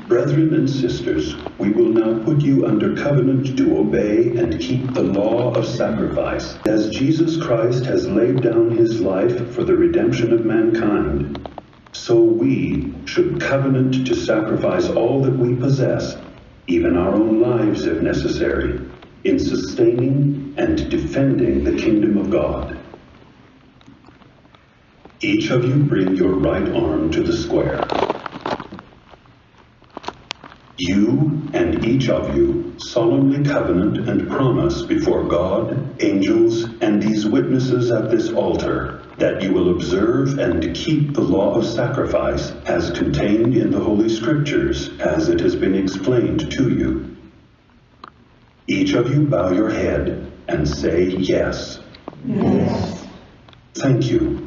Brethren and sisters, we will now put you under covenant to obey and keep the law of sacrifice, as Jesus Christ has laid down his life for the redemption of mankind. So we should covenant to sacrifice all that we possess, even our own lives if necessary, in sustaining and defending the kingdom of God. Each of you bring your right arm to the square. You and each of you solemnly covenant and promise before God, angels, and these witnesses at this altar that you will observe and keep the law of sacrifice as contained in the Holy Scriptures as it has been explained to you. Each of you bow your head and say yes. Yes. Thank you.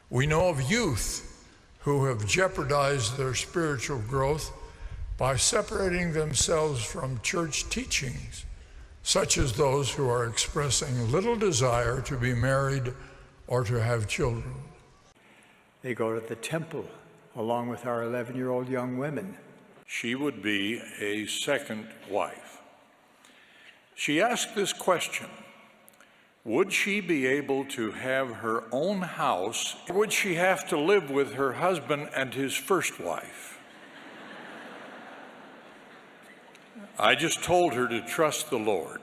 We know of youth who have jeopardized their spiritual growth by separating themselves from church teachings, such as those who are expressing little desire to be married or to have children. They go to the temple along with our 11-year-old young women. She would be a second wife. She asked this question: would she be able to have her own house? Would she have to live with her husband and his first wife? I just told her to trust the Lord.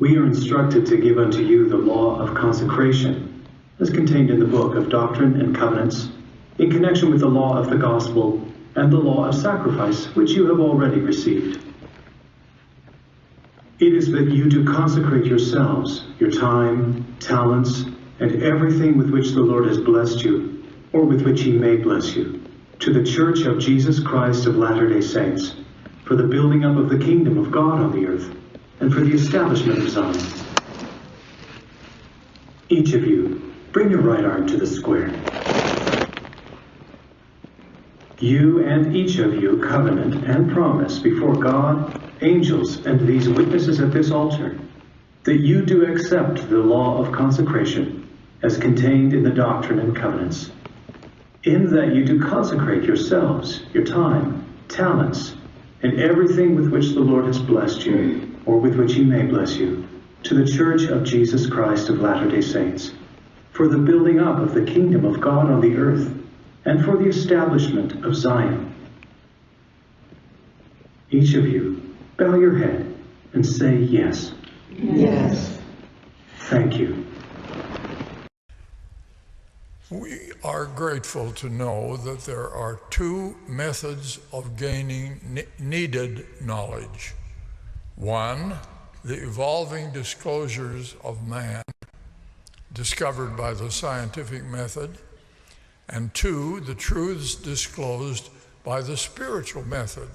We are instructed to give unto you the law of consecration, as contained in the book of Doctrine and Covenants, in connection with the law of the gospel and the law of sacrifice, which you have already received. It is that you do consecrate yourselves, your time, talents, and everything with which the Lord has blessed you, or with which he may bless you, to the Church of Jesus Christ of Latter-day Saints, for the building up of the kingdom of God on the earth, and for the establishment of Zion. Each of you, bring your right arm to the square. You and each of you covenant and promise before God, angels, and these witnesses at this altar, that you do accept the law of consecration as contained in the Doctrine and Covenants, in that you do consecrate yourselves, your time, talents, and everything with which the Lord has blessed you, or with which he may bless you, to the Church of Jesus Christ of Latter-day Saints, for the building up of the kingdom of God on the earth, and for the establishment of Zion. Each of you, bow your head and say yes. Yes. Thank you. We are grateful to know that there are two methods of gaining needed knowledge. One, the evolving disclosures of man, discovered by the scientific method, and two, the truths disclosed by the spiritual method.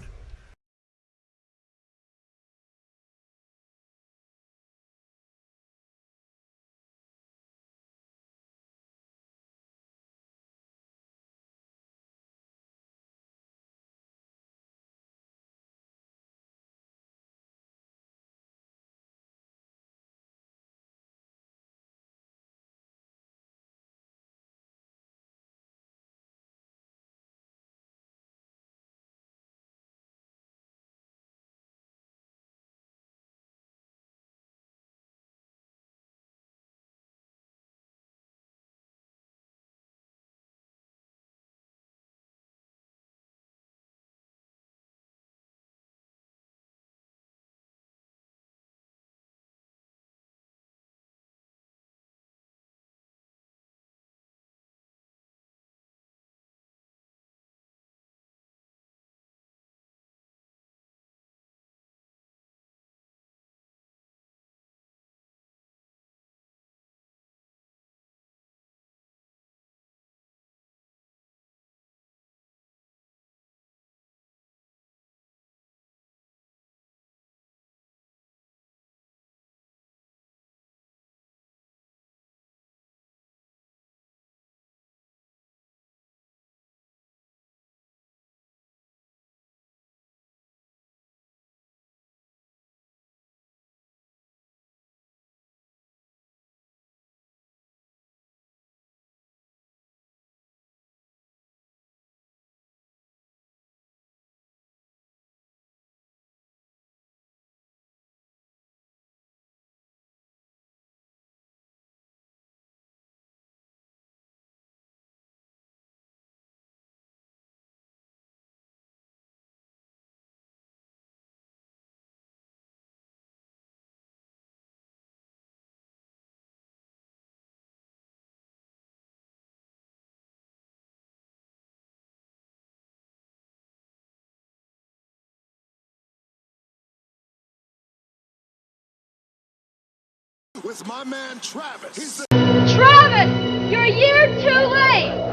With my man Travis. Travis, you're a year too late.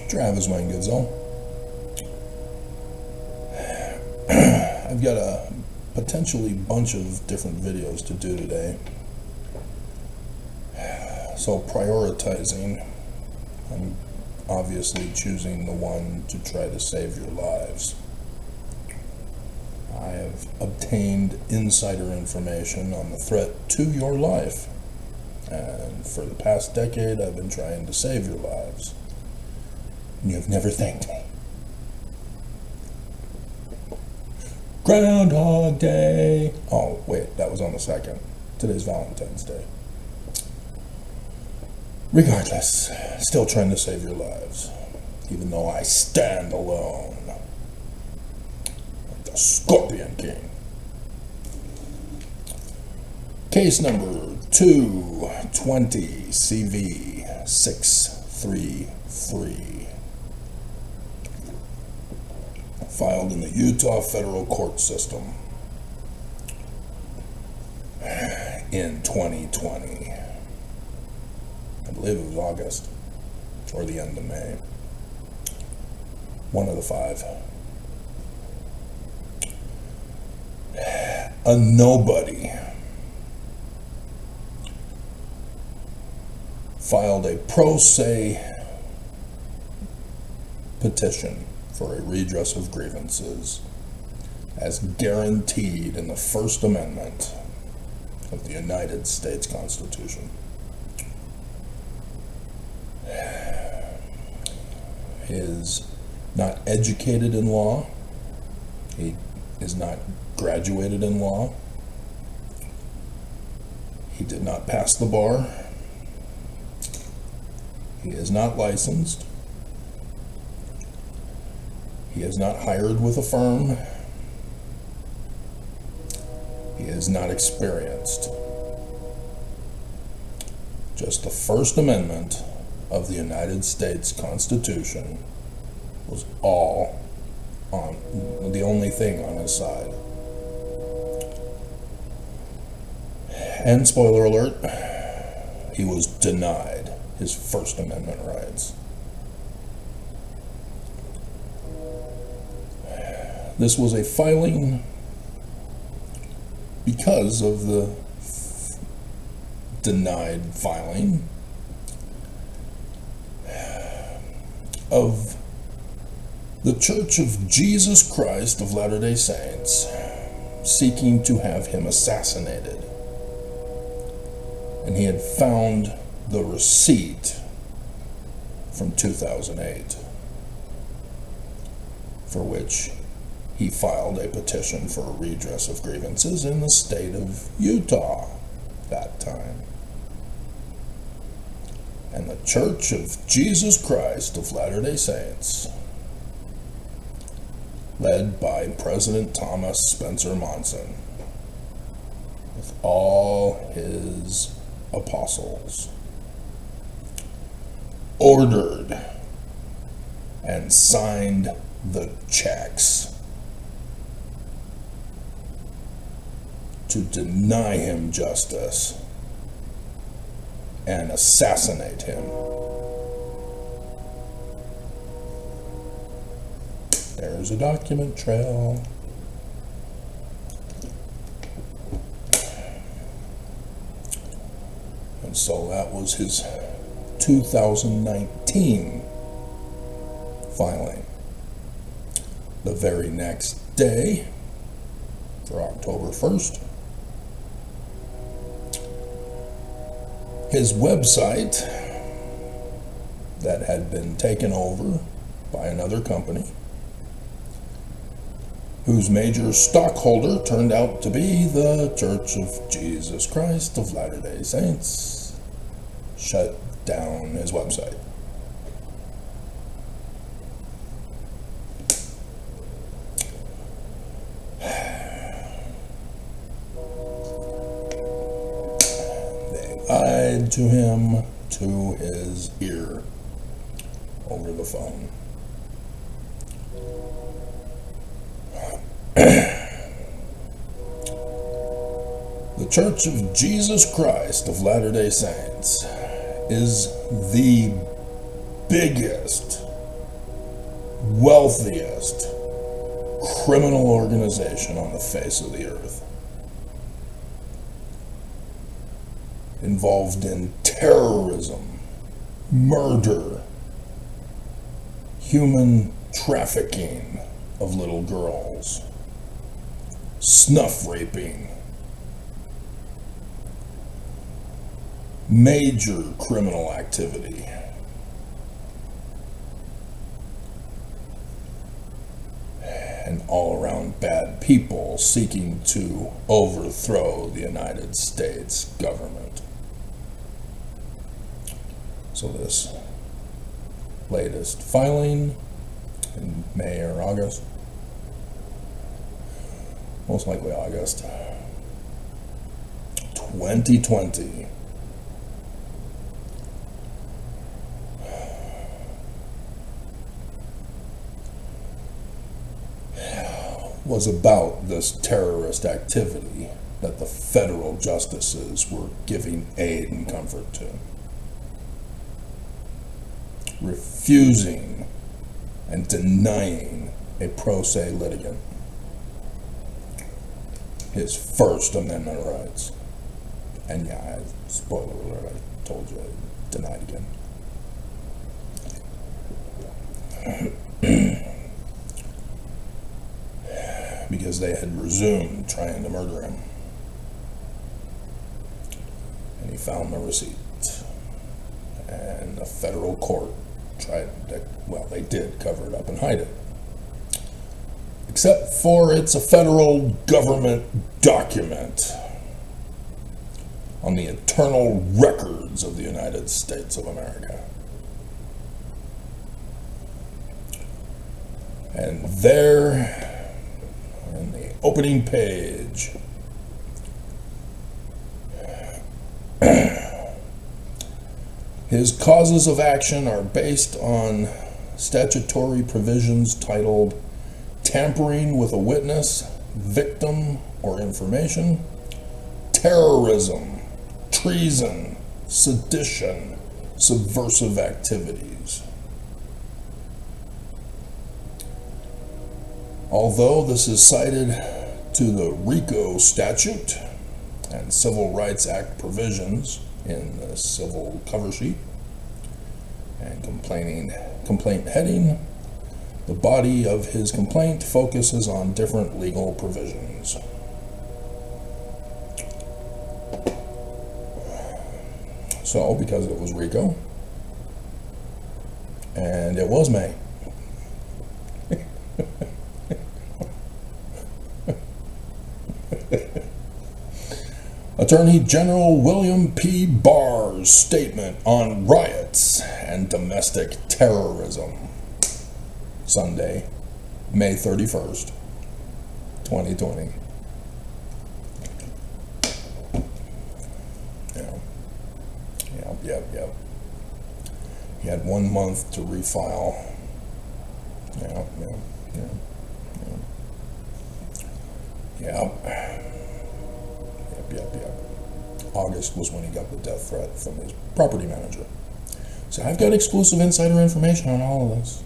Travis Wayne-Goodsell. I've got a potentially bunch of different videos to do today. So prioritizing, I'm obviously choosing the one to try to save your lives. I have obtained insider information on the threat to your life. And for the past decade, I've been trying to save your lives. And you've never thanked me. Groundhog Day. Oh, wait, that was on the 2nd. Today's Valentine's Day. Regardless, still trying to save your lives. Even though I stand alone. Like the Scorpion King. Case number 220 CV 633. Filed in the Utah federal court system in 2020. I believe it was August or the end of May. One of the 5. A nobody filed a pro se petition for a redress of grievances as guaranteed in the First Amendment of the United States Constitution. He is not educated in law. He is not graduated in law. He did not pass the bar. He is not licensed. He is not hired with a firm. He is not experienced. Just the First Amendment of the United States Constitution was all on, the only thing on his side. And spoiler alert, he was denied his First Amendment rights. This was a filing because of the denied filing of the Church of Jesus Christ of Latter-day Saints seeking to have him assassinated. And he had found the receipt from 2008 for which he filed a petition for a redress of grievances in the state of Utah that time. And the Church of Jesus Christ of Latter-day Saints, led by President Thomas Spencer Monson, with all his apostles, ordered and signed the checks to deny him justice and assassinate him. There's a document trail. And so that was his 2019 filing. The very next day, for October 1st, his website that had been taken over by another company, whose major stockholder turned out to be the Church of Jesus Christ of Latter-day Saints, shut down his website. They lied to him to his ear over the phone. The Church of Jesus Christ of Latter-day Saints is the biggest wealthiest criminal organization on the face of the earth, involved in terrorism, murder, human trafficking of little girls, snuff raping, major criminal activity. And all around bad people seeking to overthrow the United States government. So this latest filing in May or August, most likely August 2020, was about this terrorist activity that the federal justices were giving aid and comfort to, refusing and denying a pro se litigant his First Amendment rights. And yeah, spoiler alert, I told you I denied again. Because they had resumed trying to murder him. And he found the receipt. And the federal court they did cover it up and hide it. Except for it's a federal government document on the internal records of the United States of America. And there, in the opening page, his causes of action are based on statutory provisions titled tampering with a witness, victim, or information, terrorism, treason, sedition, subversive activities. Although this is cited to the RICO statute and Civil Rights Act provisions in the civil cover sheet and complaint heading, the body of his complaint focuses on different legal provisions. So, because it was RICO, and it was May, Attorney General William P. Barr's statement on riots and domestic terrorism. Sunday, May 31st, 2020. Yep. He had 1 month to refile. Yep. August was when he got the death threat from his property manager. So I've got exclusive insider information on all of this.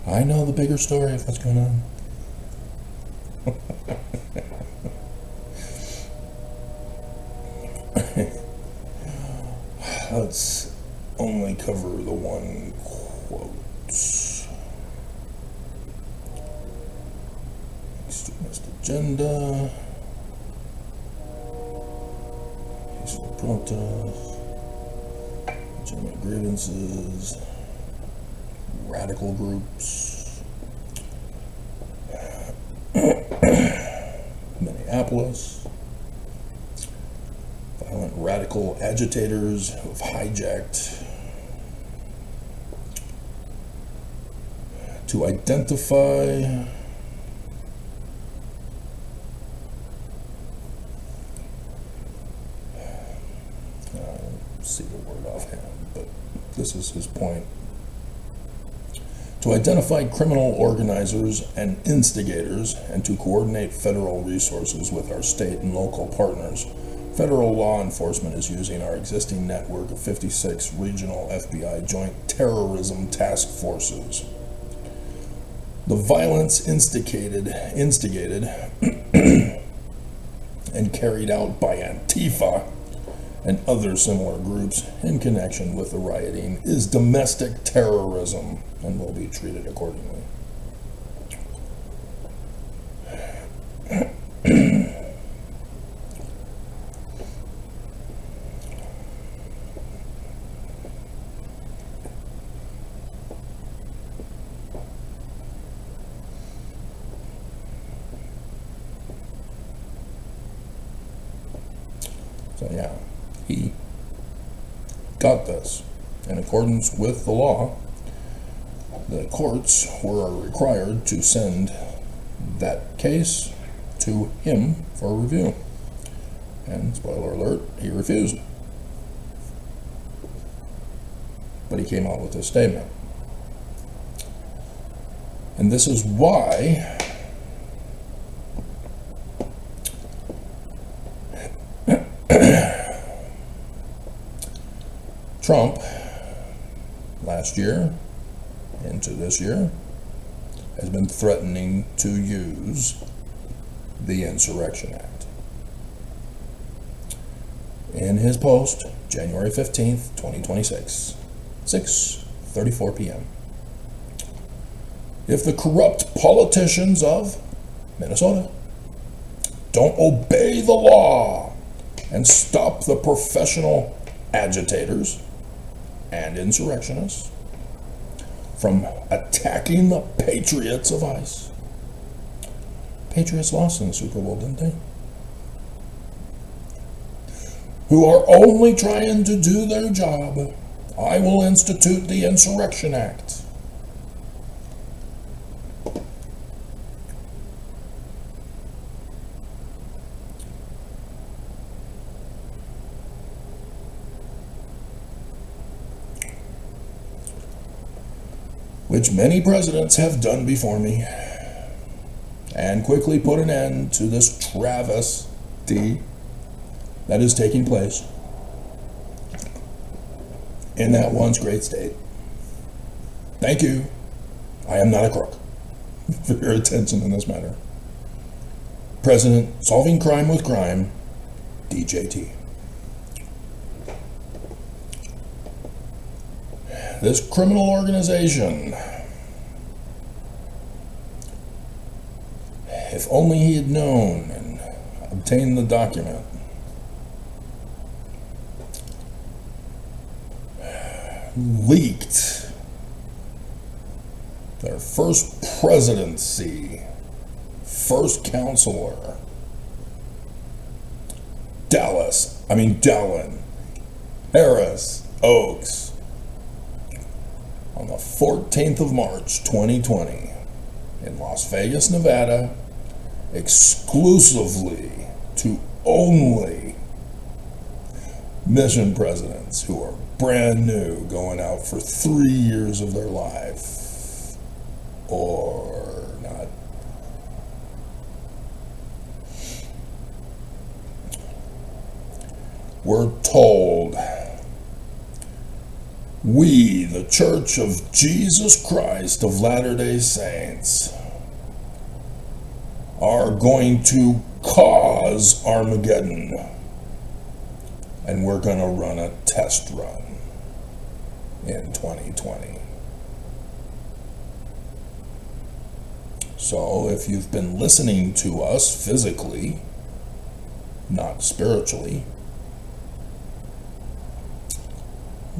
I know the bigger story of what's going on. Let's only cover the one quote. Extremist agenda. Peaceful protest. Legitimate grievances. Radical groups. Minneapolis. Violent radical agitators who have hijacked to identify see the word offhand, but this is his point. To identify criminal organizers and instigators and to coordinate federal resources with our state and local partners, federal law enforcement is using our existing network of 56 regional FBI joint terrorism task forces The violence instigated and carried out by Antifa and other similar groups in connection with the rioting is domestic terrorism and will be treated accordingly. So yeah, he got this. In accordance with the law, the courts were required to send that case to him for review. And spoiler alert, he refused. But he came out with this statement. And this is why Trump, last year into this year, has been threatening to use the Insurrection Act. In his post, January 15th, 2026, 6:34 p.m. If the corrupt politicians of Minnesota don't obey the law and stop the professional agitators and insurrectionists from attacking the patriots of ICE. Patriots lost in the Super Bowl, didn't they? Who are only trying to do their job, I will institute the Insurrection Act. Which many presidents have done before me, and quickly put an end to this travesty that is taking place in that once great state. Thank you. I am not a crook for your attention in this matter. President Solving Crime with Crime, DJT. This criminal organization, if only he had known and obtained the document, leaked their first presidency, first counselor, Dallin, Harris, Oaks, on the 14th of March, 2020, in Las Vegas, Nevada, exclusively to only mission presidents who are brand new, going out for 3 years of their life, or not. We're told, we, the Church of Jesus Christ of Latter-day Saints, are going to cause Armageddon, and we're going to run a test run in 2020. So if you've been listening to us physically, not spiritually,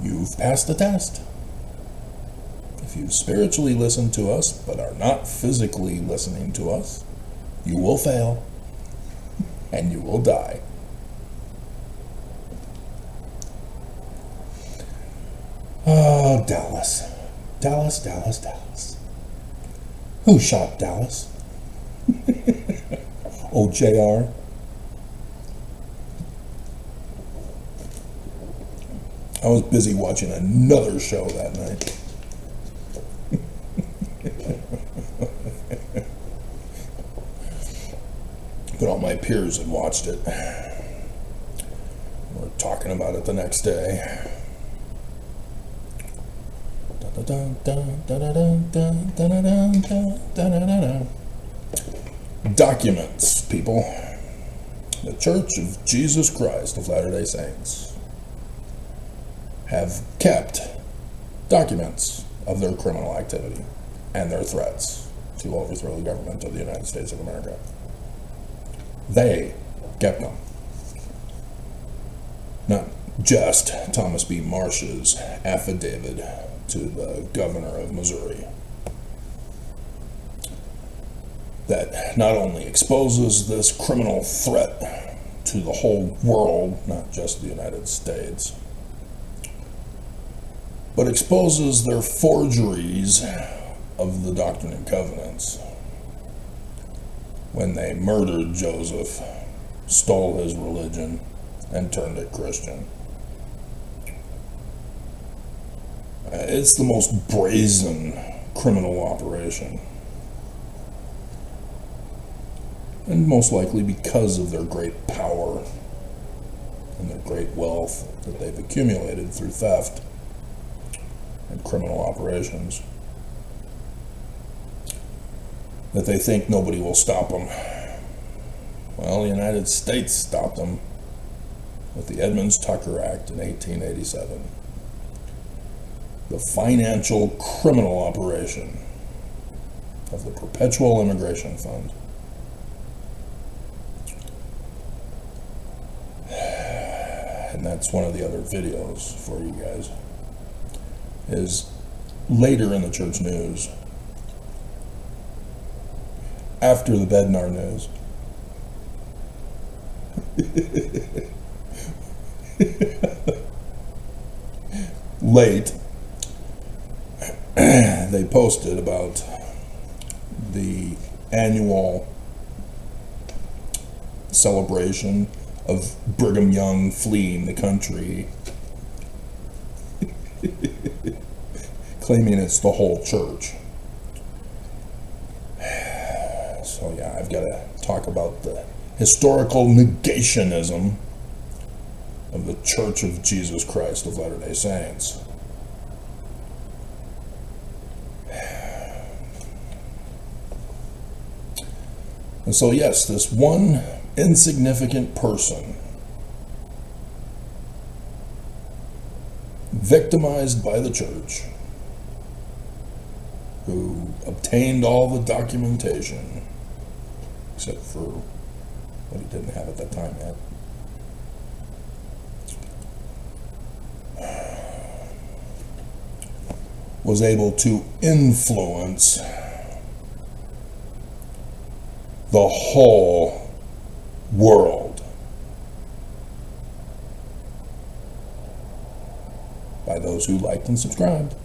you've passed the test. If you spiritually listen to us but are not physically listening to us, you will fail and you will die. Oh, Dallas. Who shot Dallas? Oh, JR. I was busy watching another show that night. But all my peers had watched it. We're talking about it the next day. Documents, people. The Church of Jesus Christ of Latter-day Saints have kept documents of their criminal activity and their threats to overthrow the government of the United States of America. They kept them. Not just Thomas B. Marsh's affidavit to the governor of Missouri that not only exposes this criminal threat to the whole world, not just the United States, but exposes their forgeries of the Doctrine and Covenants when they murdered Joseph, stole his religion, and turned it Christian. It's the most brazen criminal operation. And most likely because of their great power and their great wealth that they've accumulated through theft and criminal operations, that they think nobody will stop them. Well, the United States stopped them with the Edmunds-Tucker Act in 1887. The financial criminal operation of the Perpetual Immigration Fund. And that's one of the other videos for you guys, is later in the church news, after the Bednar news. Late, they posted about the annual celebration of Brigham Young fleeing the country, claiming it's the whole church. So yeah, I've got to talk about the historical negationism of the Church of Jesus Christ of Latter-day Saints. And so yes, this one insignificant person, victimized by the church, who obtained all the documentation, except for what he didn't have at that time yet, was able to influence the whole world by those who liked and subscribed.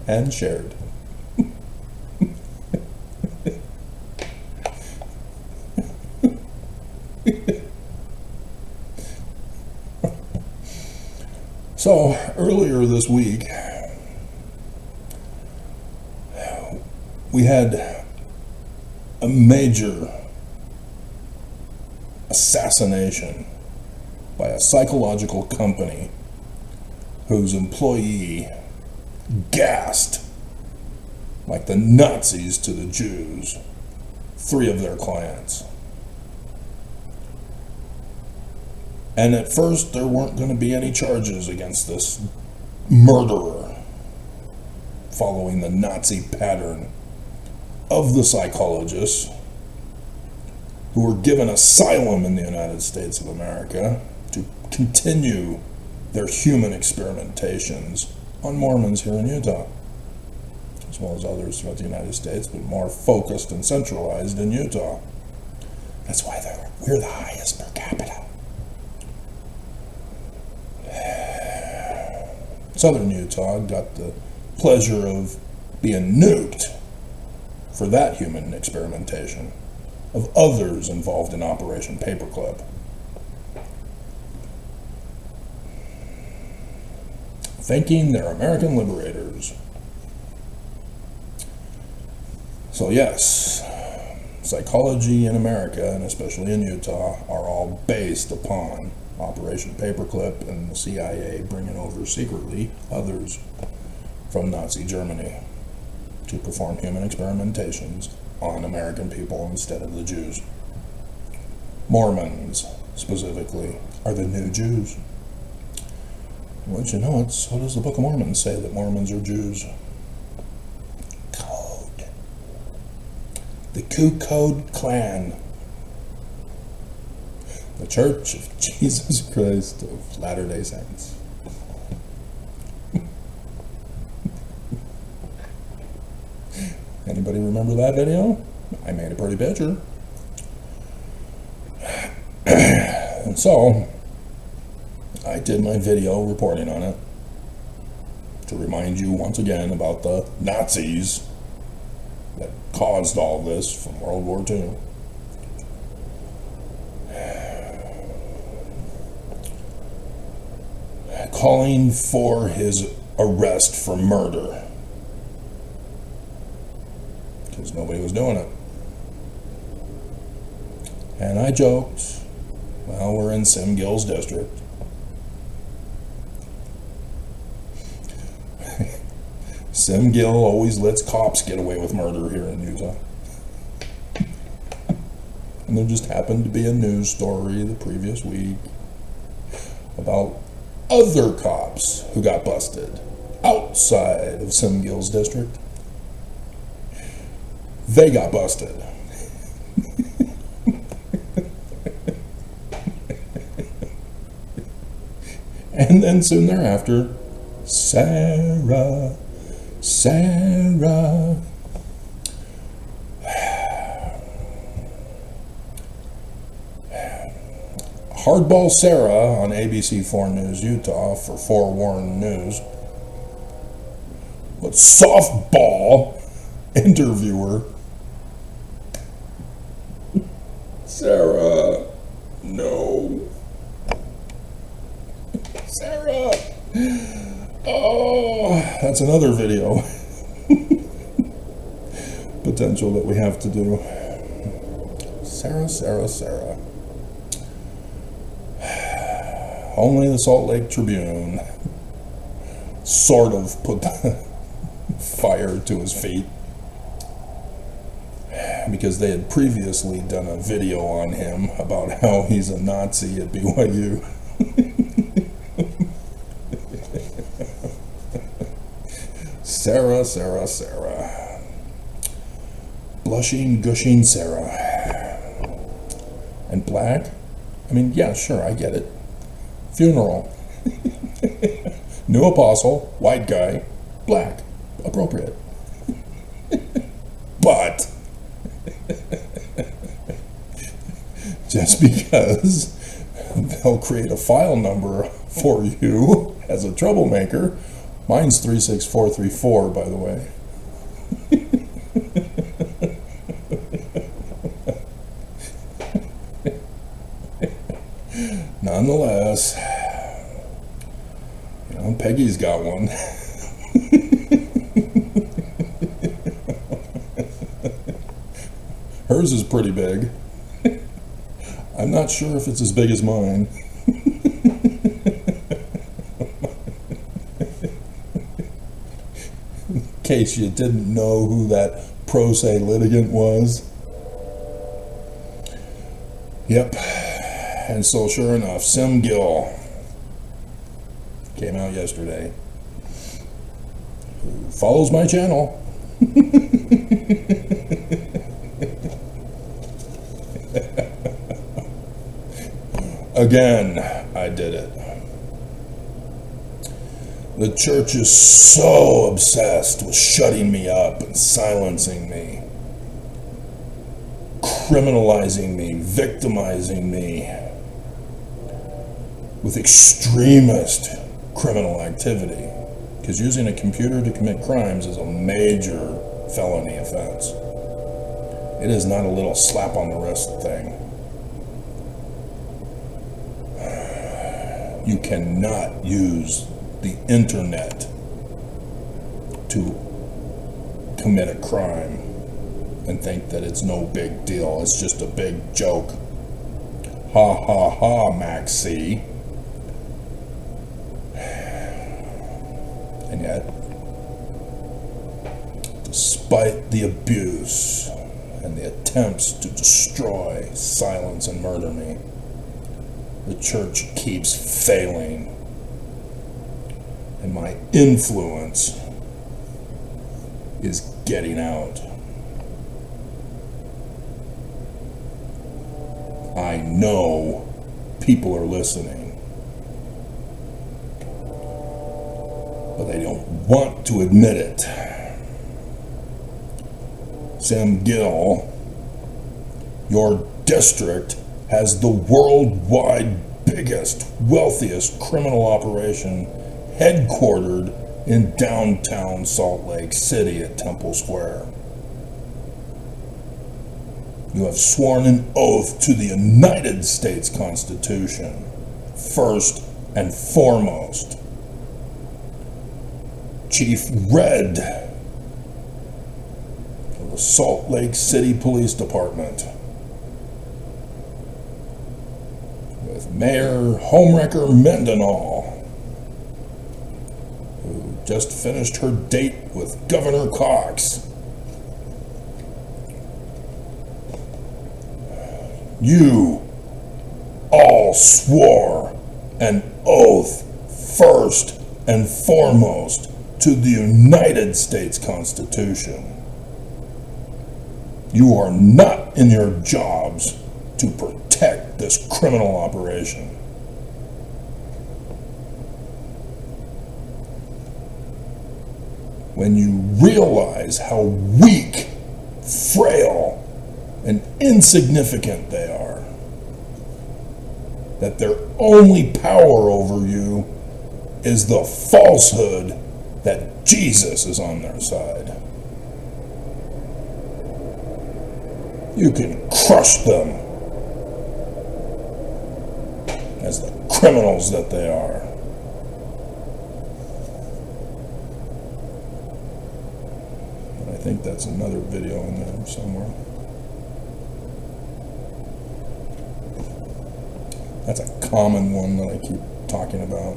And shared. So earlier this week, we had a major assassination by a psychological company whose employee gassed like the Nazis to the Jews 3 of their clients. And at first there weren't going to be any charges against this murderer, following the Nazi pattern of the psychologists who were given asylum in the United States of America to continue their human experimentations on Mormons here in Utah, as well as others throughout the United States, but more focused and centralized in Utah. That's why we're the highest per capita. Southern Utah got the pleasure of being nuked for that human experimentation of others involved in Operation Paperclip. Thinking they're American liberators. So yes, psychology in America, and especially in Utah, are all based upon Operation Paperclip and the CIA bringing over secretly others from Nazi Germany to perform human experimentations on American people instead of the Jews. Mormons, specifically, are the new Jews. Well, you know it, so does the Book of Mormon say that Mormons are Jews. Code. The Ku Clan. The Church of Jesus Christ of Latter-day Saints. Anybody remember that video? I made a pretty picture. And so, I did my video reporting on it to remind you once again about the Nazis that caused all this from World War II. Calling for his arrest for murder. Because nobody was doing it. And I joked, well, we're in Sim Gill's district. Sim Gill always lets cops get away with murder here in Utah. And there just happened to be a news story the previous week about other cops who got busted outside of Sim Gill's district. They got busted. And then soon thereafter, Sarah. Hardball Sarah on ABC4 News Utah for Forewarned News. But softball interviewer Sarah, no. Sarah. Oh, that's another video potential that we have to do. Sarah. Only the Salt Lake Tribune sort of put the fire to his feet because they had previously done a video on him about how he's a Nazi at BYU. Sarah. Blushing, gushing Sarah. And black? I mean, yeah, sure, I get it. Funeral. New apostle, white guy, black. Appropriate. But just because they'll create a file number for you as a troublemaker, mine's 36434, by the way. Nonetheless, you know, Peggy's got one. Hers is pretty big. I'm not sure if it's as big as mine. In case you didn't know who that pro se litigant was. Yep. And so sure enough, Sim Gill came out yesterday, who follows my channel. Again, I did it. The church is so obsessed with shutting me up and silencing me, criminalizing me, victimizing me with extremist criminal activity, because using a computer to commit crimes is a major felony offense. It is not a little slap on the wrist thing. You cannot use the internet to commit a crime and think that it's no big deal. It's just a big joke. Ha ha ha, Maxie. And yet, despite the abuse and the attempts to destroy, silence, and murder me, the church keeps failing, and my influence is getting out. I know people are listening, but they don't want to admit it. Sam Gill, your district has the worldwide biggest, wealthiest criminal operation headquartered in downtown Salt Lake City at Temple Square. You have sworn an oath to the United States Constitution, first and foremost. Chief Red of the Salt Lake City Police Department, with Mayor Homewrecker Mendenhall, who just finished her date with Governor Cox. You all swore an oath first and foremost to the United States Constitution. You are not in your jobs to protect this criminal operation. When you realize how weak, frail, and insignificant they are, that their only power over you is the falsehood that Jesus is on their side, you can crush them as the criminals that they are. And I think that's another video in there somewhere. That's a common one that I keep talking about.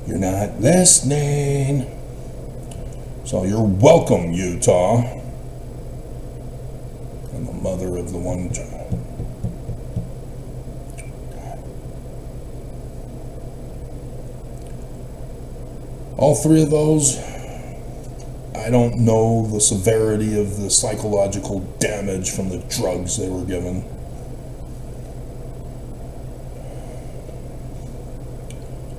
You're not listening. So you're welcome, Utah. And the mother of the one child. All three of those, I don't know the severity of the psychological damage from the drugs they were given.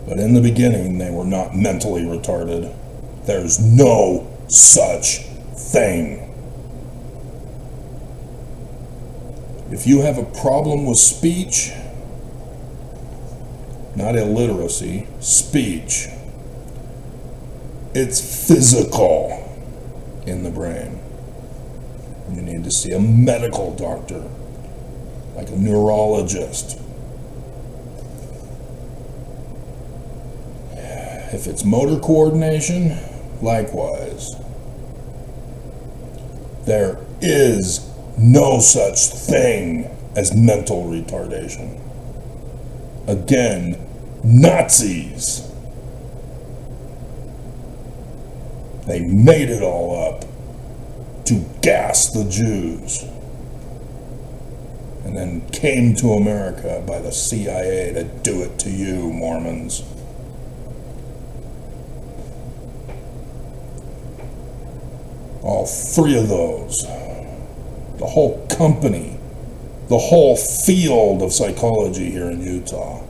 But in the beginning, they were not mentally retarded. There's no such thing. If you have a problem with speech, not illiteracy, speech, it's physical in the brain. You need to see a medical doctor, like a neurologist. If it's motor coordination, likewise. There is no such thing as mental retardation. Again, Nazis. They made it all up to gas the Jews, and then came to America by the CIA to do it to you, Mormons. All three of those, the whole company, the whole field of psychology here in Utah,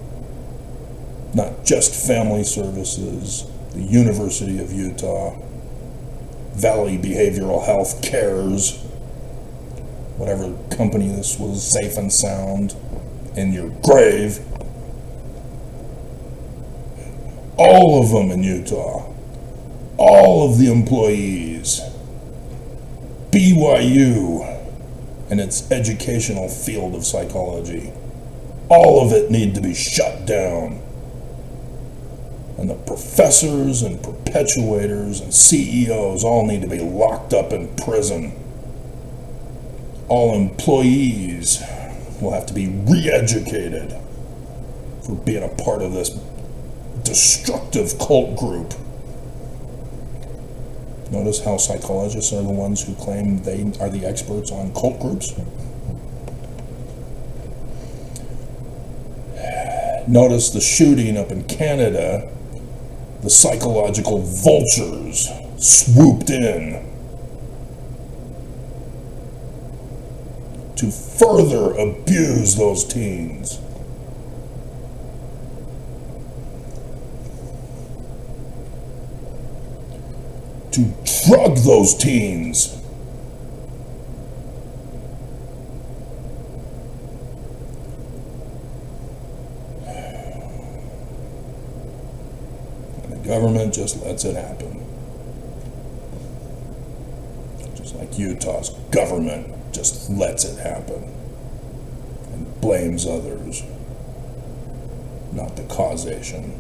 not just family services, the University of Utah, Valley Behavioral Health Cares, whatever company this was, safe and sound, in your grave. All of them in Utah, all of the employees, BYU and its educational field of psychology, all of it need to be shut down. And the professors and perpetuators and CEOs all need to be locked up in prison. All employees will have to be re-educated for being a part of this destructive cult group. Notice how psychologists are the ones who claim they are the experts on cult groups? Notice the shooting up in Canada. The psychological vultures swooped in to further abuse those teens. To drug those teens. And the government just lets it happen. Just like Utah's government just lets it happen and blames others, not the causation.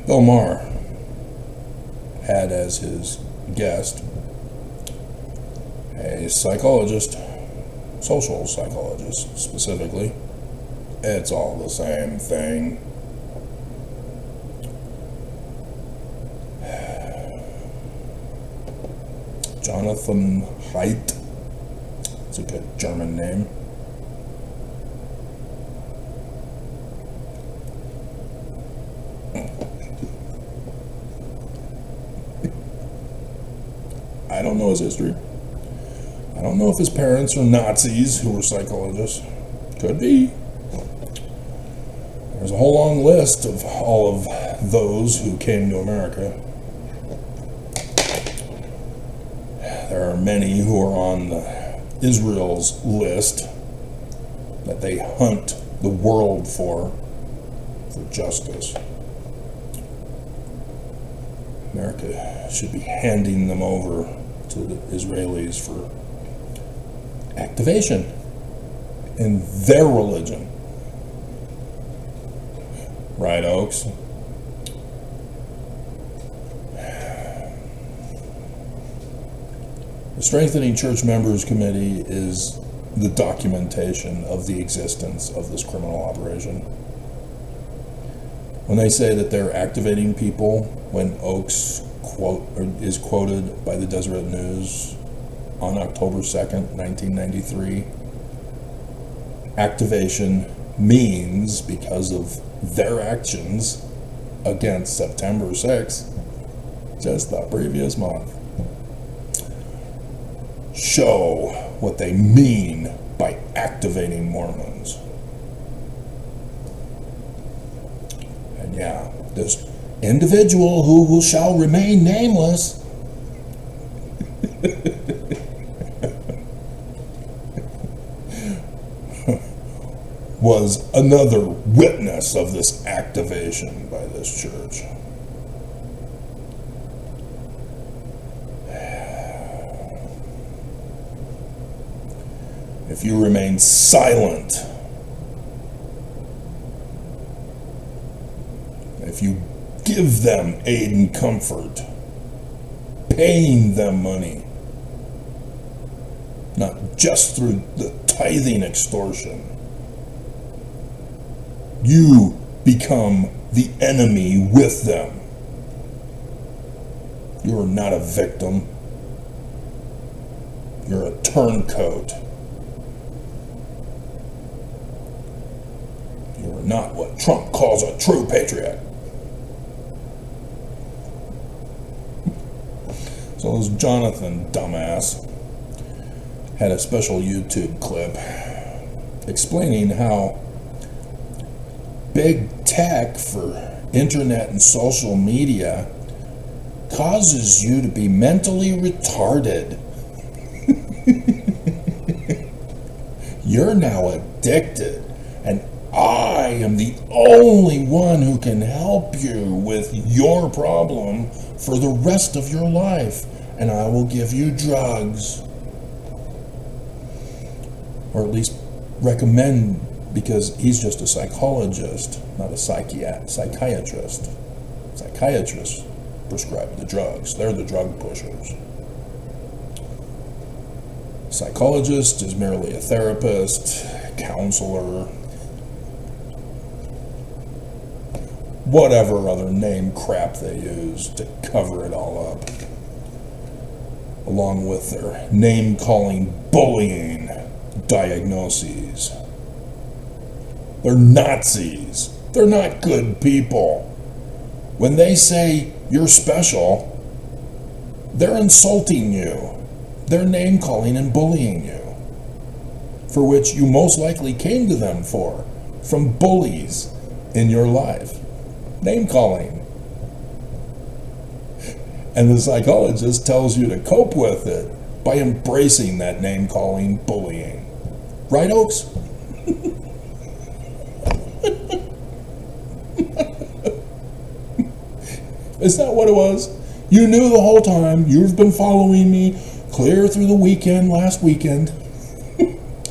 Bill Maher had as his guest a psychologist, social psychologist specifically. It's all the same thing. Jonathan Haidt. It's a good German name. I don't know his history. I don't know if his parents are Nazis who were psychologists. Could be. There's a whole long list of all of those who came to America. There are many who are on Israel's list that they hunt the world for justice. America should be handing them over to the Israelis for activation in their religion. Right, Oaks? The Strengthening Church Members Committee is the documentation of the existence of this criminal operation. When they say that they're activating people, when Oaks is quoted by the Deseret News on October 2nd, 1993, activation means because of their actions against September 6th, just the previous month, show what they mean by activating Mormons. And yeah, this individual who shall remain nameless was another witness of this activation by this church. If you remain silent, if you give them aid and comfort, paying them money, not just through the tithing extortion, you become the enemy with them. You're not a victim. You're a turncoat. You're not what Trump calls a true patriot. So this Jonathan dumbass had a special YouTube clip explaining how big tech for internet and social media causes you to be mentally retarded. You're now addicted, and I am the only one who can help you with your problem for the rest of your life. and I will give you drugs. Or at least recommend, because he's just a psychologist, not a psychiatrist. Psychiatrists prescribe the drugs. They're the drug pushers. Psychologist is merely a therapist, counselor, whatever other name crap they use to cover it all up, along with their name-calling bullying diagnoses. They're Nazis. They're not good people. When they say you're special, they're insulting you. They're name-calling and bullying you, for which you most likely came to them from bullies in your life. Name-calling. And the psychologist tells you to cope with it by embracing that name-calling bullying. Right, Oaks? Is that what it was? You knew the whole time. You've been following me clear through the weekend, last weekend,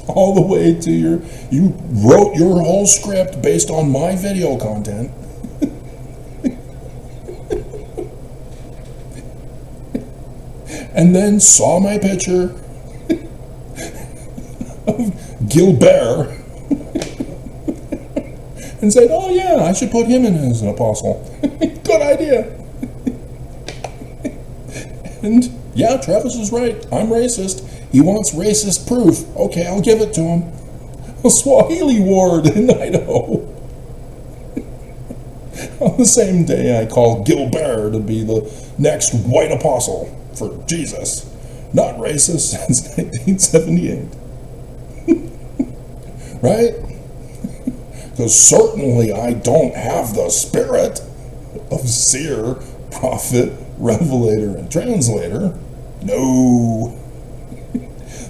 all the way to you wrote your whole script based on my video content. And then saw my picture of Gilbert and said, oh yeah, I should put him in as an apostle. Good idea. And yeah, Travis is right. I'm racist. He wants racist proof. Okay, I'll give it to him. A Swahili ward in Idaho. On the same day, I called Gilbert to be the next white apostle for Jesus. Not racist since 1978. Right? Because certainly I don't have the spirit of seer, prophet, revelator, and translator. No,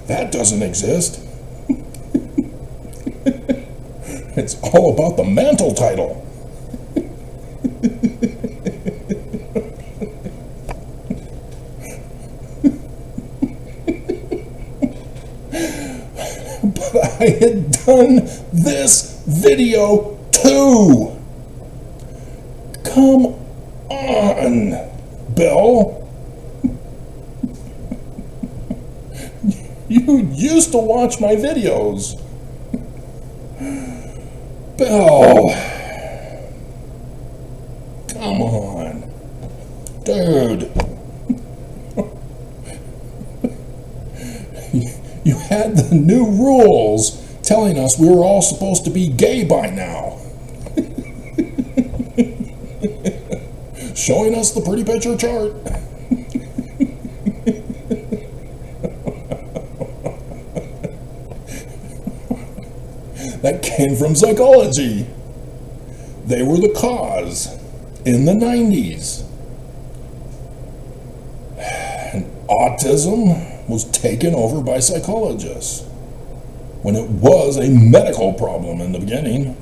that doesn't exist. It's all about the mantle title. But I had done this video too. Come on, Bill. You used to watch my videos. Bill. Come on. Dude. You had the new rules telling us we were all supposed to be gay by now. Showing us the pretty picture chart. That came from psychology. They were the cause in the 90s. And autism was taken over by psychologists when it was a medical problem in the beginning.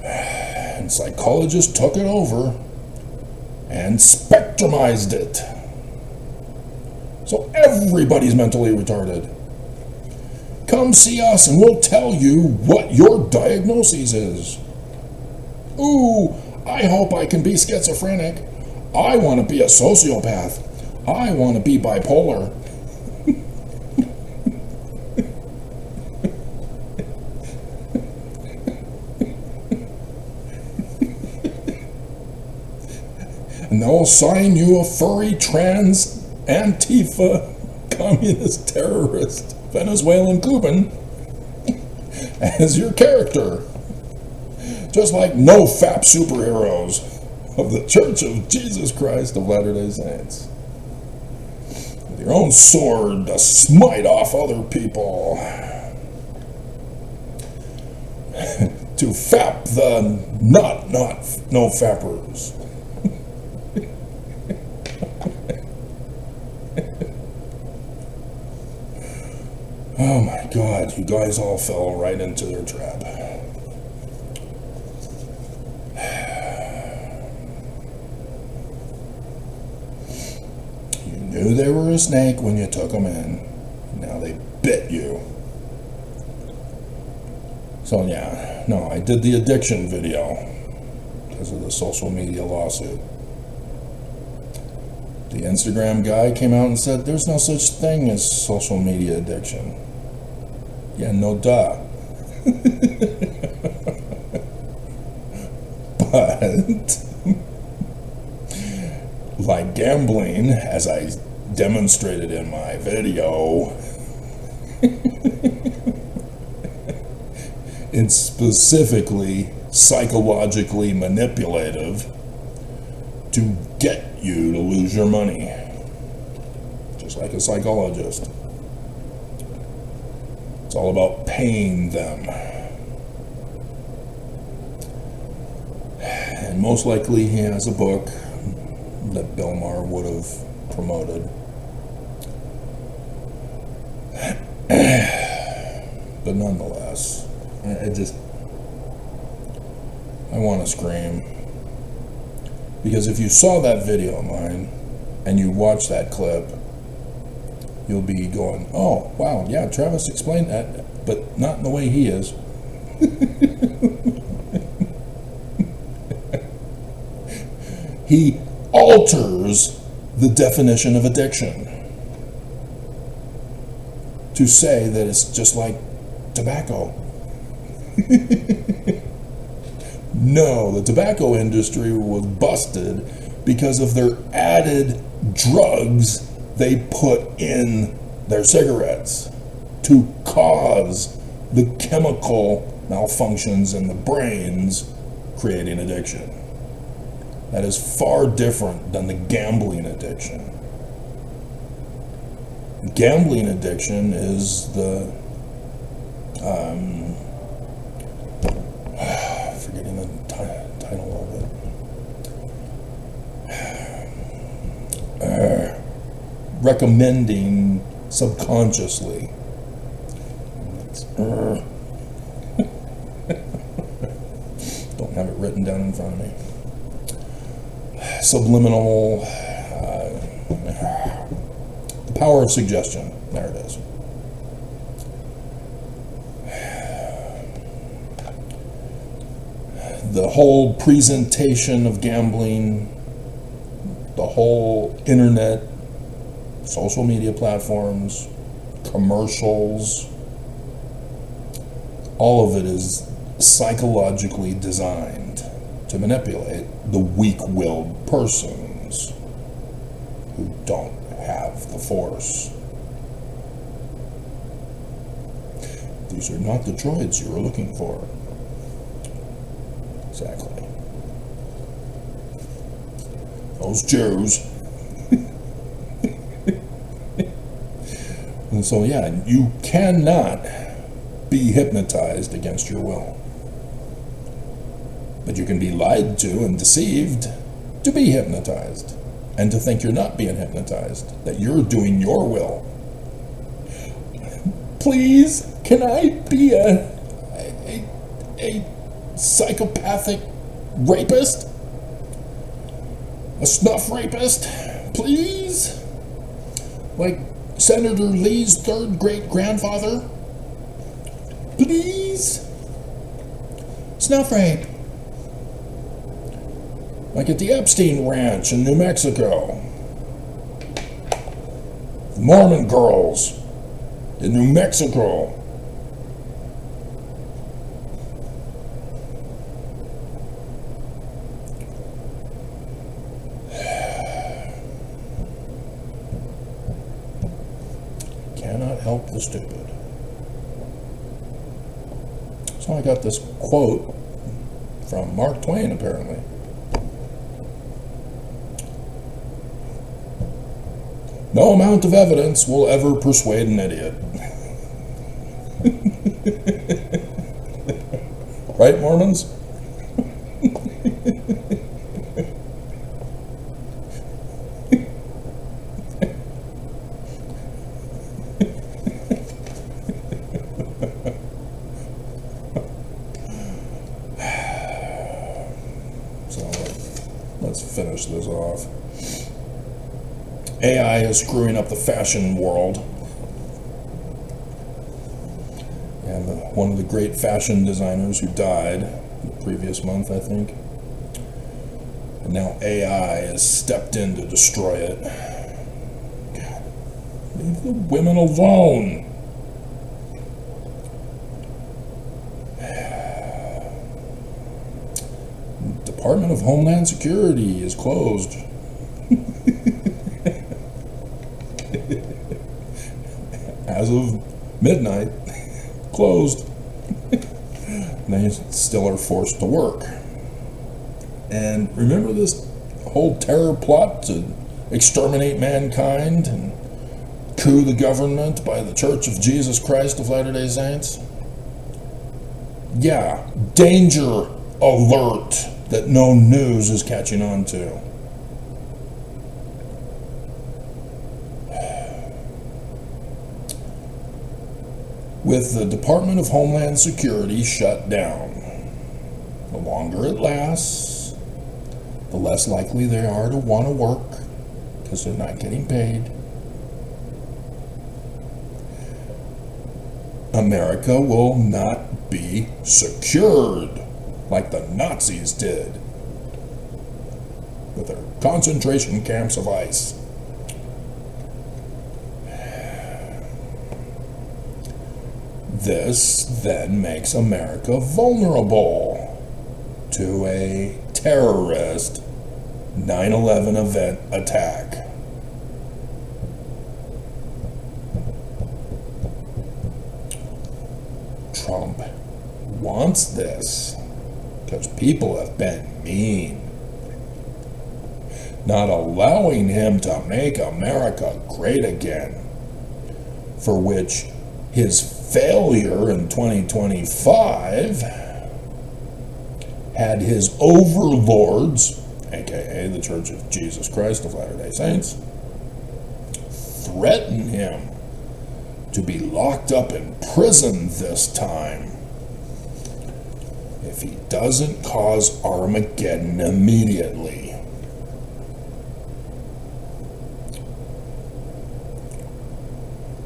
And psychologists took it over and spectrumized it. So everybody's mentally retarded. Come see us and we'll tell you what your diagnosis is. Ooh, I hope I can be schizophrenic. I want to be a sociopath. I want to be bipolar. And they'll assign you a furry, trans, Antifa, communist, terrorist, Venezuelan Cuban as your character. Just like no FAP superheroes of the Church of Jesus Christ of Latter-day Saints. With your own sword to smite off other people. To FAP the no fappers. Oh my God, you guys all fell right into their trap. knew they were a snake when you took them in. Now they bit you. So yeah, no, I did the addiction video because of the social media lawsuit. The Instagram guy came out and said there's no such thing as social media addiction. Yeah, no duh. But like gambling, as I demonstrated in my video, it's specifically psychologically manipulative to get you to lose your money, just like a psychologist. It's all about paying them. And most likely he has a book that Bill Maher would have promoted. But nonetheless, I want to scream. Because if you saw that video of mine and you watch that clip, you'll be going, oh, wow, yeah, Travis explained that, but not in the way he is. He alters the definition of addiction to say that it's just like tobacco. No, the tobacco industry was busted because of their added drugs they put in their cigarettes to cause the chemical malfunctions in the brains, creating addiction. That is far different than the gambling addiction. Gambling addiction is the forgetting the title of it. Recommending subconsciously. Don't have it written down in front of me. Subliminal, the power of suggestion. There it is. The whole presentation of gambling, the whole internet, social media platforms, commercials, all of it is psychologically designed to manipulate the weak-willed persons who don't have the force. These are not the droids you were looking for. Exactly. Those Jews. And so, yeah, you cannot be hypnotized against your will. But you can be lied to and deceived to be hypnotized, and to think you're not being hypnotized, that you're doing your will. Please, can I be a psychopathic rapist? A snuff rapist? Please? Like Senator Lee's third great-grandfather? Please? Snuff rape. Like at the Epstein Ranch in New Mexico. The Mormon girls in New Mexico. Cannot help the stupid. So I got this quote from Mark Twain, apparently. No amount of evidence will ever persuade an idiot. Right, Mormons? So let's finish this off. AI is screwing up the fashion world. And one of the great fashion designers who died the previous month, I think. And now AI has stepped in to destroy it. God, leave the women alone. Department of Homeland Security is closed. As of midnight, closed. They still are forced to work. And remember this whole terror plot to exterminate mankind and coup the government by the Church of Jesus Christ of Latter-day Saints? Yeah, danger alert that no news is catching on to. With the Department of Homeland Security shut down, the longer it lasts, the less likely they are to want to work because they're not getting paid. America will not be secured like the Nazis did with their concentration camps of ice. This then makes America vulnerable to a terrorist 9/11 event attack. Trump wants this because people have been mean, not allowing him to make America great again, for which his failure in 2025 had his overlords, aka the Church of Jesus Christ of Latter-day Saints, threaten him to be locked up in prison this time if he doesn't cause Armageddon immediately.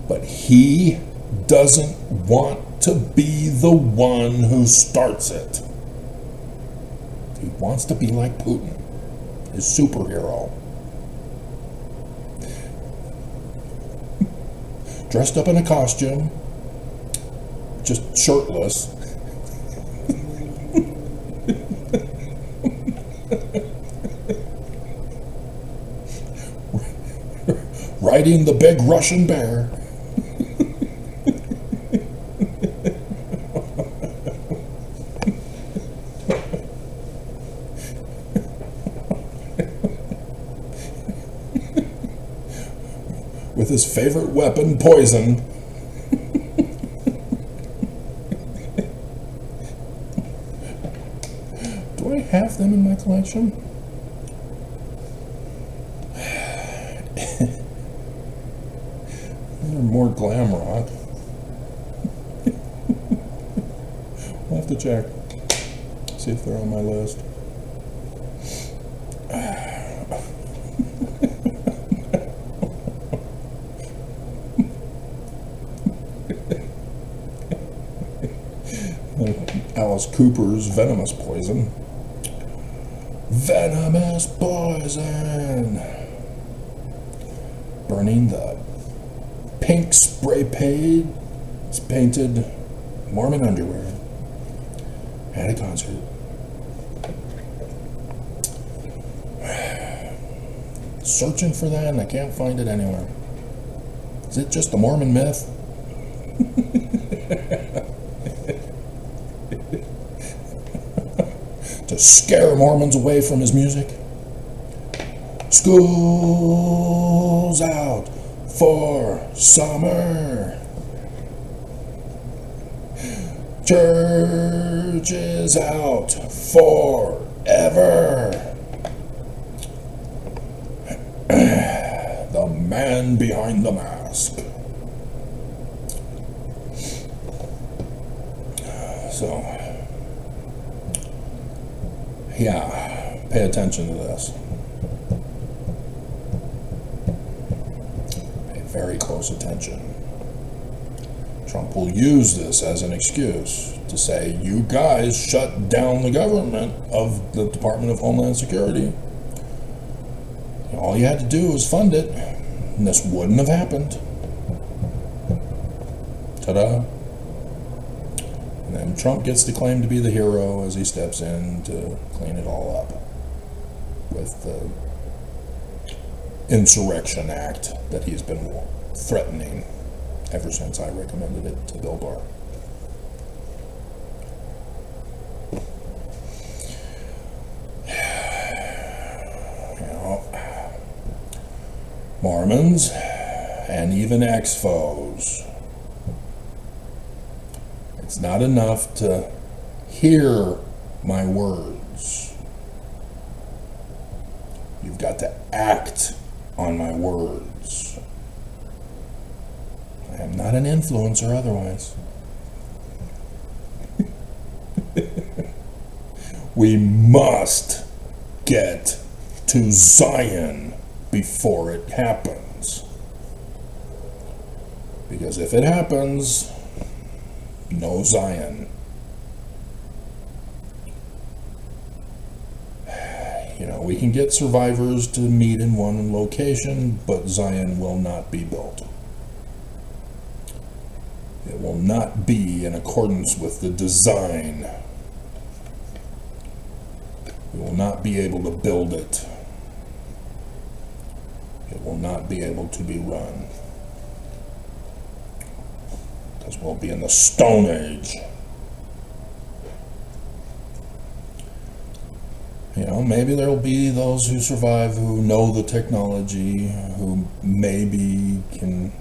But he doesn't want to be the one who starts it. He wants to be like Putin, his superhero. Dressed up in a costume, just shirtless. Riding the big Russian bear. With his favorite weapon, poison. Do I have them in my collection? They're more glam rock. I'll have to check. See if they're on my list. Alice Cooper's Venomous Poison. Venomous poison! Burning the pink spray painted Mormon underwear at a concert. Searching for that and I can't find it anywhere. Is it just a Mormon myth? To scare Mormons away from his music? School's out for summer. Church is out forever. The man behind the mask. So, yeah, pay attention to this. very close attention. Trump will use this as an excuse to say, you guys shut down the government of the Department of Homeland Security. All you had to do was fund it, and this wouldn't have happened. Ta-da. And then Trump gets to claim to be the hero as he steps in to clean it all up with the Insurrection Act that he's been threatening ever since I recommended it to Bill Barr. Mormons and even ex-foes. It's not enough to hear my words. You've got to act on my words. I am not an influencer otherwise. We must get to Zion before it happens. Because if it happens, no Zion. You know, we can get survivors to meet in one location, but Zion will not be built. It will not be in accordance with the design. We will not be able to build it. It will not be able to be run. Because we'll be in the Stone Age. You know, maybe there'll be those who survive who know the technology, who maybe can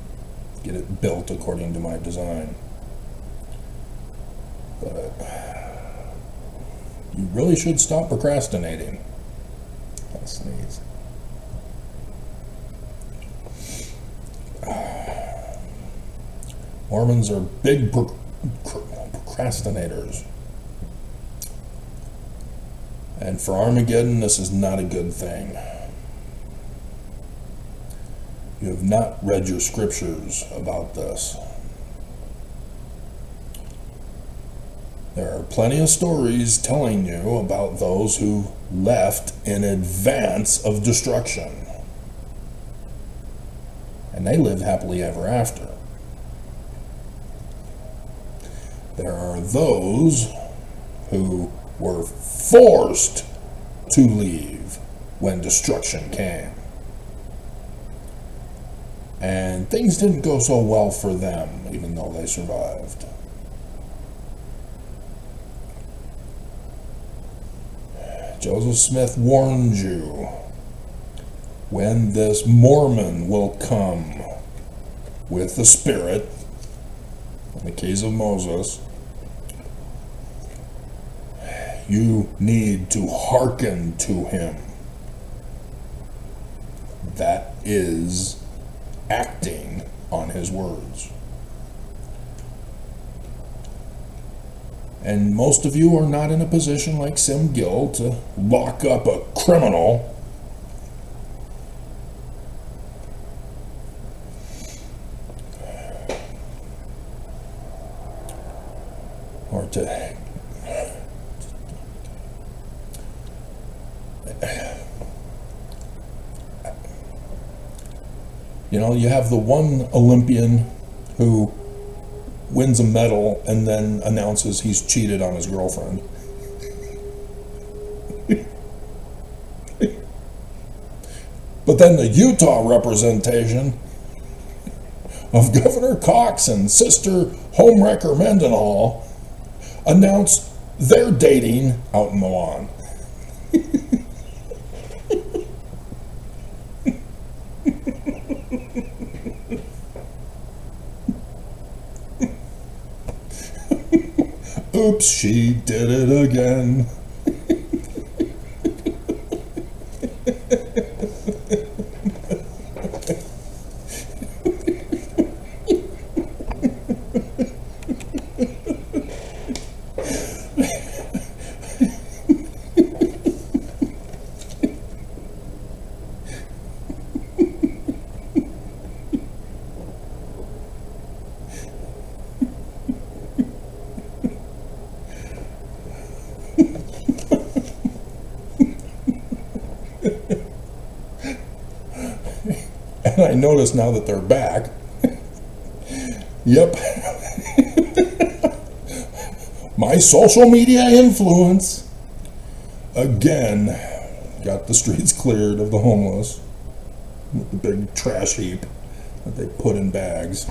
get it built according to my design. But you really should stop procrastinating. I'll sneeze. Mormons are big procrastinators. And for Armageddon, this is not a good thing. You have not read your scriptures about this. There are plenty of stories telling you about those who left in advance of destruction. And they lived happily ever after. There are those who were forced to leave when destruction came. And things didn't go so well for them, even though they survived. Joseph Smith warned you, when this Mormon will come with the Spirit, in the case of Moses, you need to hearken to him. That is acting on his words. And most of you are not in a position like Sim Gill to lock up a criminal or to you know, you have the one Olympian who wins a medal and then announces he's cheated on his girlfriend. But then the Utah representation of Governor Cox and Sister Homewrecker Mendenhall announced they're dating out in Milan. Oops, she did it again. I notice now that they're back. Yep. My social media influence. Again, got the streets cleared of the homeless with the big trash heap that they put in bags.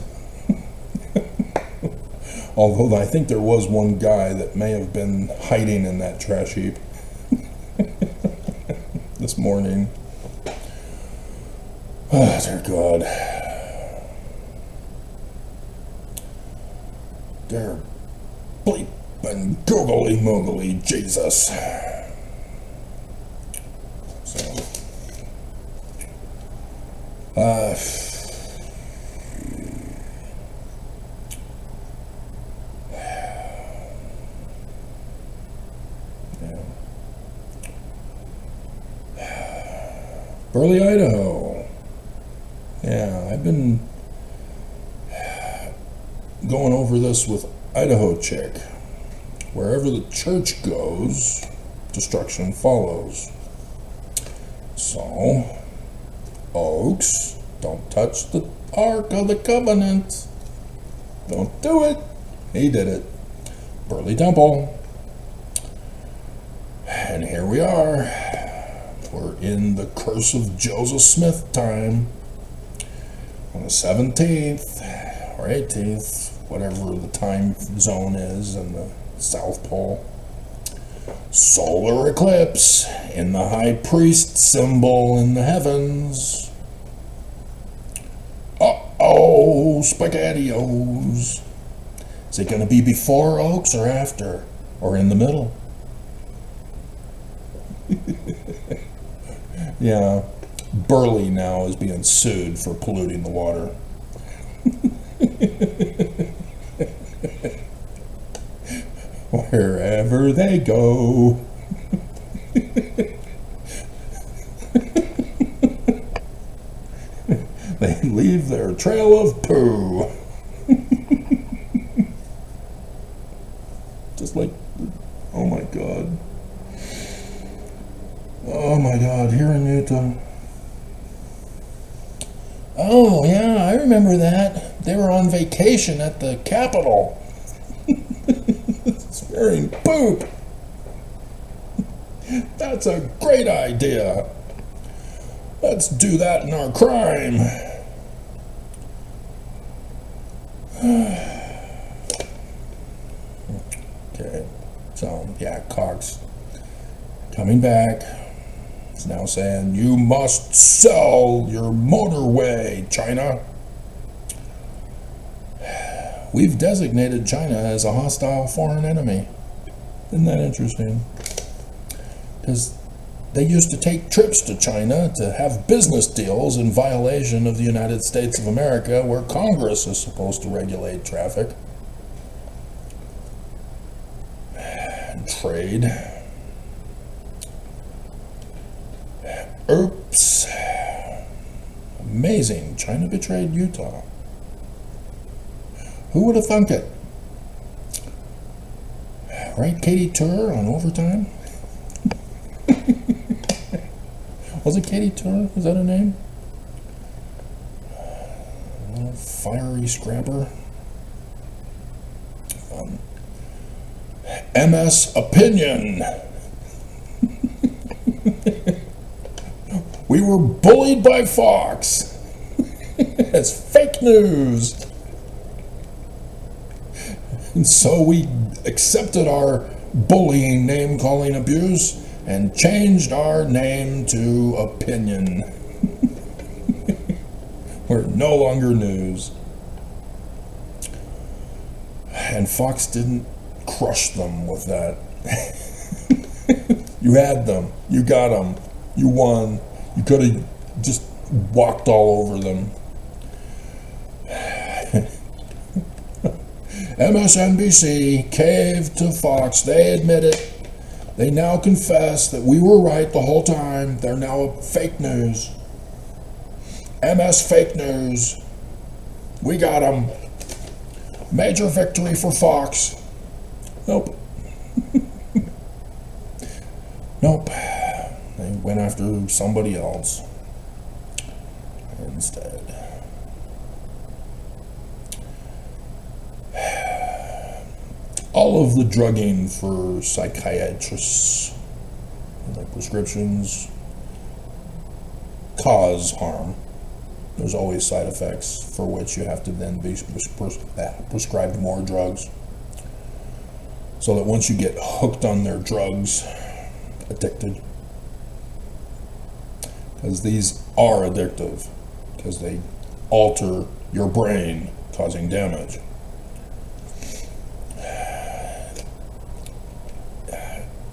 Although I think there was one guy that may have been hiding in that trash heap this morning. Oh, dear God. Dear bleeping googly moogly Jesus. So, yeah. Burley, Idaho. Yeah, I've been going over this with Idaho Chick. Wherever the church goes, destruction follows. So, Oaks, don't touch the Ark of the Covenant. Don't do it. He did it. Burley Temple. And here we are. We're in the Curse of Joseph Smith time. On the 17th or 18th, whatever the time zone is in the South Pole. Solar eclipse in the high priest symbol in the heavens. Uh-oh, SpaghettiOs. Is it going to be before Oaks or after? Or in the middle? Yeah, Burley now is being sued for polluting the water. Wherever they go. They leave their trail of poo. Just like, oh my God. Oh my God, here in Utah. Oh yeah, I remember that. They were on vacation at the Capitol. Smearing poop. That's a great idea. Let's do that in our crime. Okay, so yeah, Cox coming back. He's now saying, you must sell your motorway, China. We've designated China as a hostile foreign enemy. Isn't that interesting? Because they used to take trips to China to have business deals in violation of the United States of America, where Congress is supposed to regulate traffic and trade. Oops. Amazing. China betrayed Utah. Who would have thunk it? Right, Katie Tur on Overtime? Was it Katie Tur? Is that her name? Little fiery scrapper. MS Opinion. We were bullied by Fox. It's fake news. And so we accepted our bullying, name-calling abuse and changed our name to Opinion. We're no longer news. And Fox didn't crush them with that. You had them. You got them. You won. You could have just walked all over them. MSNBC caved to Fox. They admit it. They now confess that we were right the whole time. They're now fake news. MS fake news. We got them. Major victory for Fox. Nope. Nope. They went after somebody else instead. all of the drugging for psychiatrists, their prescriptions, cause harm. There's always side effects for which you have to then be prescribed more drugs. So that once you get hooked on their drugs, addicted, because these are addictive, because they alter your brain, causing damage.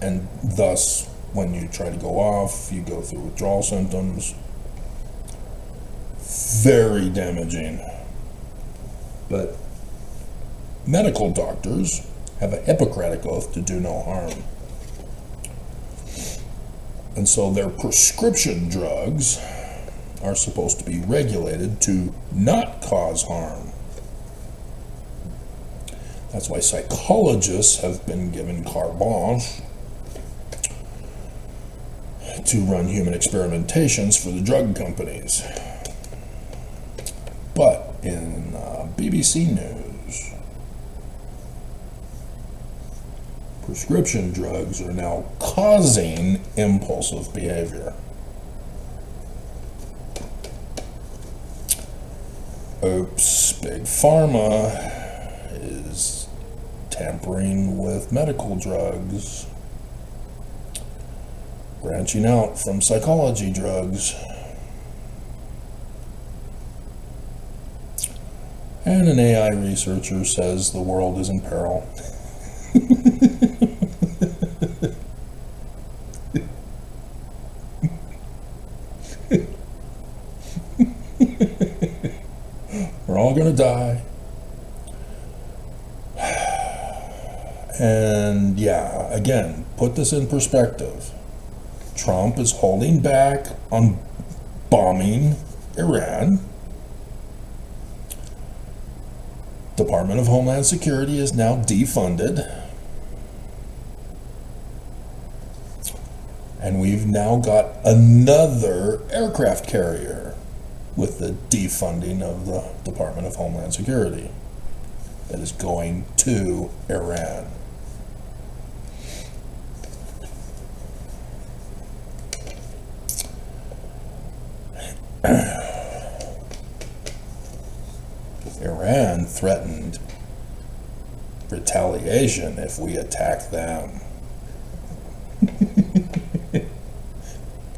And thus, when you try to go off, you go through withdrawal symptoms. Very damaging. But medical doctors have a Hippocratic oath to do no harm. And so their prescription drugs are supposed to be regulated to not cause harm. That's why psychologists have been given carte blanche to run human experimentations for the drug companies. But in BBC News, prescription drugs are now causing impulsive behavior. Oops, Big Pharma is tampering with medical drugs, branching out from psychology drugs. And an AI researcher says the world is in peril. We're all going to die. And yeah, again, put this in perspective. Trump is holding back on bombing Iran. Department of Homeland Security is now defunded. And we've now got another aircraft carrier with the defunding of the Department of Homeland Security that is going to Iran. Iran threatened retaliation if we attack them.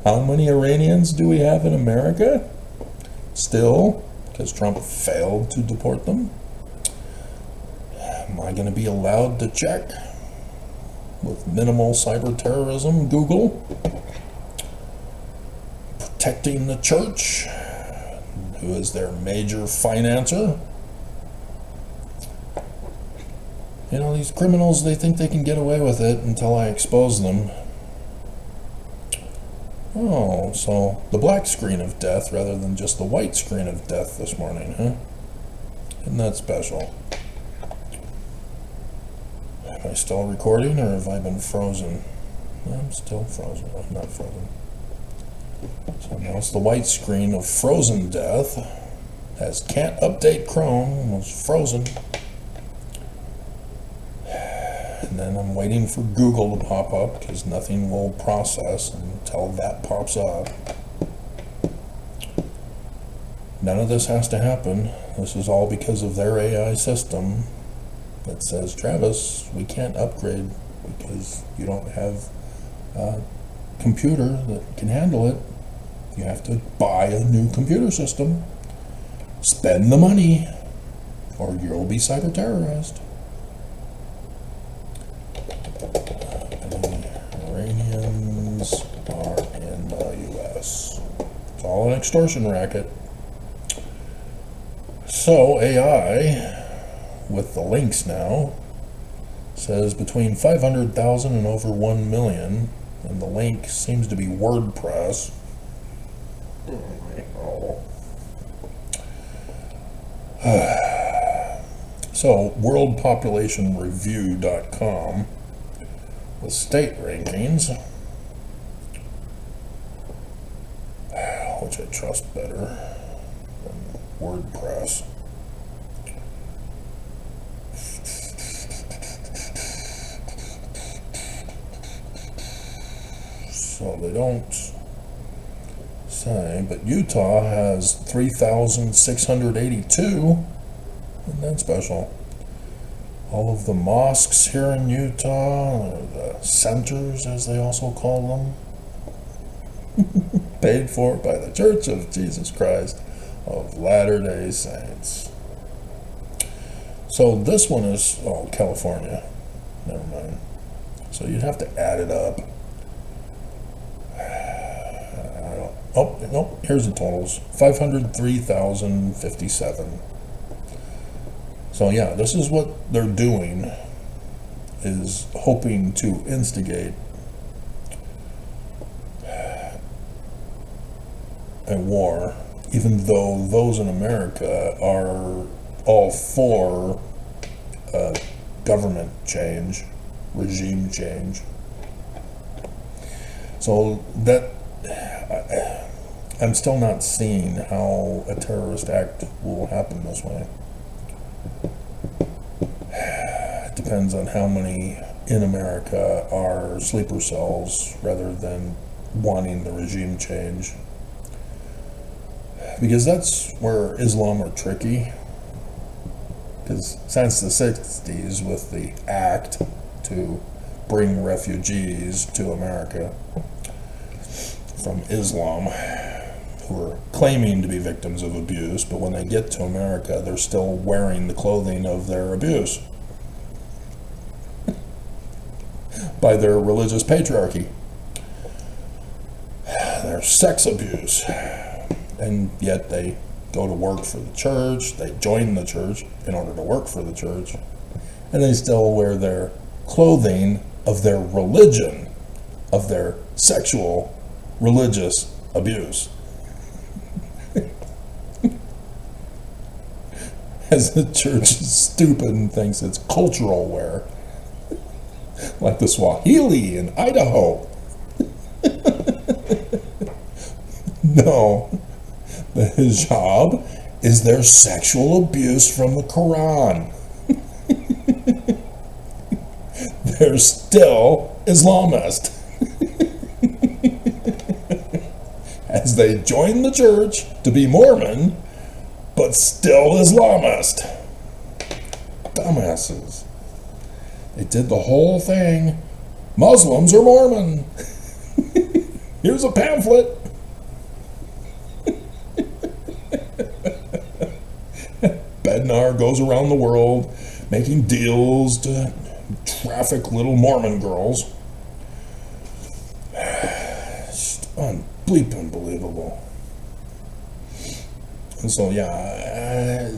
How many Iranians do we have in America? Still, because Trump failed to deport them? Am I going to be allowed to check with minimal cyber terrorism, Google? Protecting the church, who is their major financer? You know, these criminals, they think they can get away with it until I expose them. Oh, so the black screen of death rather than just the white screen of death this morning, huh? Isn't that special? Am I still recording or have I been frozen? I'm still frozen. I'm not frozen. So now it's the white screen of frozen death. As can't update Chrome, was frozen. And then I'm waiting for Google to pop up because nothing will process until that pops up. None of this has to happen. This is all because of their AI system that says, Travis, we can't upgrade because you don't have a computer that can handle it. You have to buy a new computer system. Spend the money or you'll be cyber terrorized. Iranians are in the US. It's all an extortion racket. So AI, with the links now, says between 500,000 and over 1 million, and the link seems to be WordPress. So, worldpopulationreview.com with state rankings, which I trust better than WordPress. So they don't say, but Utah has 3,682. Isn't that special? All of the mosques here in Utah, or the centers as they also call them, paid for by the Church of Jesus Christ of Latter-day Saints. So this one is, California. Never mind. So you'd have to add it up. Nope, here's the totals. 503,057. So yeah, this is what they're doing, is hoping to instigate a war, even though those in America are all for government change, regime change. So that I'm still not seeing how a terrorist act will happen this way. It depends on how many in America are sleeper cells rather than wanting the regime change. Because that's where Islam are tricky. Because since the 60s, with the act to bring refugees to America from Islam, who are claiming to be victims of abuse, but when they get to America, they're still wearing the clothing of their abuse by their religious patriarchy, their sex abuse, and yet they go to work for the church, they join the church in order to work for the church, and they still wear their clothing of their religion, of their sexual religious abuse. As the church is stupid and thinks it's cultural wear, like the Swahili in Idaho. No, the hijab is their sexual abuse from the Quran. They're still Islamist. As they join the church to be Mormon, but still Islamist. Dumbasses. They did the whole thing. Muslims are Mormon. Here's a pamphlet. Bednar goes around the world making deals to traffic little Mormon girls. Just unbelievable. And so, yeah,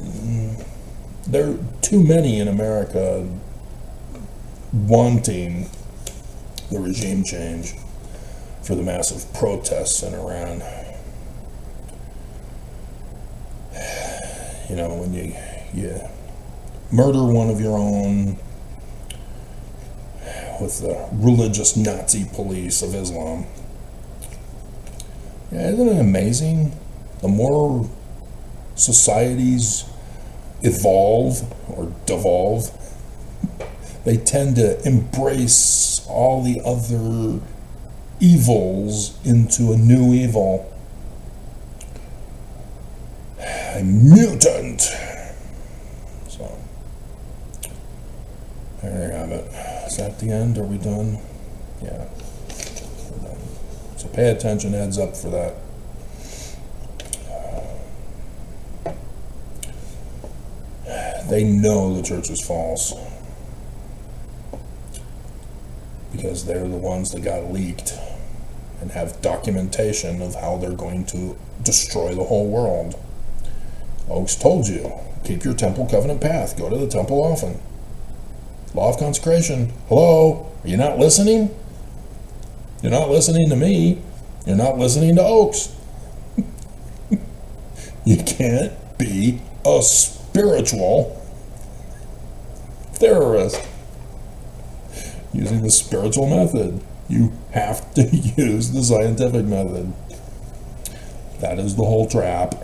there are too many in America wanting the regime change for the massive protests in Iran. You know, when you murder one of your own with the religious Nazi police of Islam. Yeah, isn't it amazing? The more societies evolve or devolve, they tend to embrace all the other evils into a new evil. A mutant. So, there you have it. Is that the end? Are we done? Yeah, we're done. So pay attention, heads up for that. They know the church is false because they're the ones that got leaked and have documentation of how they're going to destroy the whole world. Oaks told you, keep your temple covenant path. Go to the temple often. Law of consecration. Hello? Are you not listening? You're not listening to me. You're not listening to Oaks. You can't be a spiritual terrorist using the spiritual method. You have to use the scientific method. That is the whole trap.